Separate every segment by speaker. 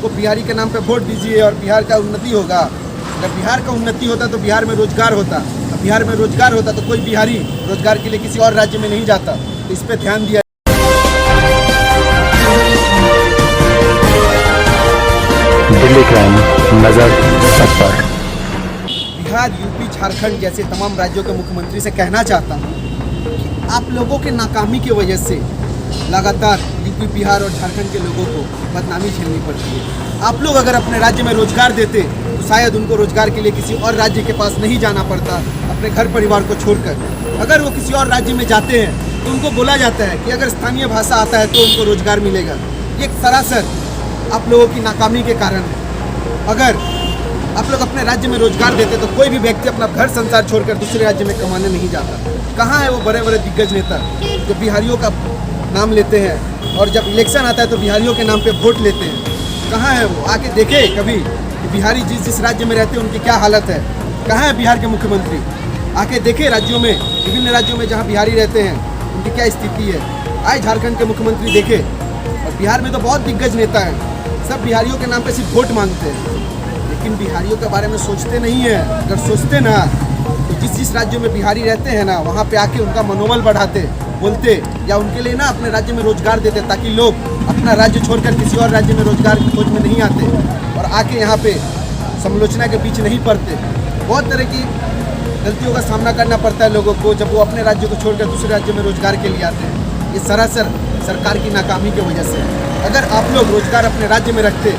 Speaker 1: को बिहारी के नाम पे वोट दीजिए और बिहार का उन्नति होगा। अगर बिहार का उन्नति होता तो बिहार में रोजगार होता, बिहार में रोजगार होता तो कोई बिहारी रोजगार के लिए किसी और राज्य में नहीं जाता। तो इस पे ध्यान दिया।
Speaker 2: दिल्ली क्राइम नजर सब पर।
Speaker 1: बिहार, यूपी, झारखंड जैसे तमाम राज्यों के मुख्यमंत्री से कहना चाहता हूँ कि आप लोगों के नाकामी की वजह से लगातार यूपी, बिहार और झारखंड के लोगों को बदनामी झेलनी पड़ती है। आप लोग अगर अपने राज्य में रोजगार देते तो शायद उनको रोजगार के लिए किसी और राज्य के पास नहीं जाना पड़ता, अपने घर परिवार को छोड़कर। अगर वो किसी और राज्य में जाते हैं तो उनको बोला जाता है कि अगर स्थानीय भाषा आता है तो उनको रोजगार मिलेगा। ये सरासर आप लोगों की नाकामी के कारण है। अगर आप लोग अपने राज्य में रोजगार देते तो कोई भी व्यक्ति अपना घर संसार छोड़कर दूसरे राज्य में कमाने नहीं जाता। कहाँ है वो बड़े बड़े दिग्गज नेता जो बिहारियों का नाम लेते हैं और जब इलेक्शन आता है तो बिहारियों के नाम पे वोट लेते हैं? कहाँ है वो? आके देखे कभी कि बिहारी जिस राज्य में रहते हैं उनकी क्या हालत है? कहाँ है बिहार के मुख्यमंत्री? आके देखे राज्यों में, विभिन्न राज्यों में जहाँ बिहारी रहते हैं उनकी क्या स्थिति है। आए झारखंड के मुख्यमंत्री देखे। और बिहार में तो बहुत दिग्गज नेता हैं, सब बिहारियों के नाम पे सिर्फ वोट मांगते हैं, लेकिन बिहारियों के बारे में सोचते नहीं है। अगर सोचते ना तो जिस राज्यों में बिहारी रहते हैं ना वहाँ पे आके उनका मनोबल बढ़ाते, बोलते या उनके लिए ना अपने राज्य में रोजगार देते, ताकि लोग अपना राज्य छोड़कर किसी और राज्य में रोजगार की खोज में नहीं आते और आके यहाँ पे समालोचना के पीछे नहीं पड़ते। बहुत तरह की गलतियों का सामना करना पड़ता है लोगों को जब वो अपने राज्य को छोड़कर दूसरे राज्य में रोजगार के लिए आते हैं। ये सरासर सरकार की नाकामी की वजह से। अगर आप लोग रोजगार अपने राज्य में रखते,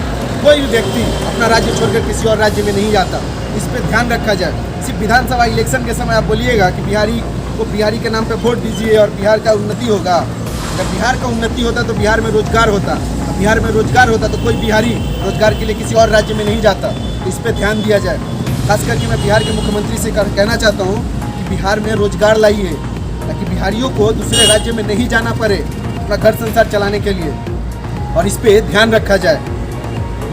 Speaker 1: कोई भी व्यक्ति अपना राज्य छोड़कर किसी और राज्य में नहीं जाता। इस पर ध्यान रखा जाए। सिर्फ विधानसभा इलेक्शन के समय आप बोलिएगा कि बिहारी को बिहारी के नाम पे वोट दीजिए और बिहार का उन्नति होगा। अगर बिहार का उन्नति होता तो बिहार में रोजगार होता, बिहार में रोजगार होता तो कोई बिहारी रोजगार के लिए किसी और राज्य में नहीं जाता। तो इस पर ध्यान दिया जाए। खास करके मैं बिहार के मुख्यमंत्री से कहना चाहता हूँ कि बिहार में रोजगार लाइए ताकि बिहारियों को दूसरे राज्य में नहीं जाना पड़े अपना घर संसार चलाने के लिए, और इस पर ध्यान रखा जाए।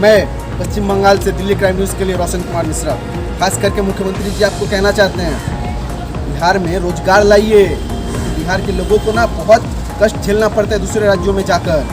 Speaker 1: मैं पश्चिम बंगाल से दिल्ली क्राइम न्यूज़ के लिए रोशन कुमार मिश्रा खास करके मुख्यमंत्री जी आपको कहना चाहते हैं बिहार में रोजगार लाइए। बिहार के लोगों को ना बहुत कष्ट झेलना पड़ता है दूसरे राज्यों में जाकर।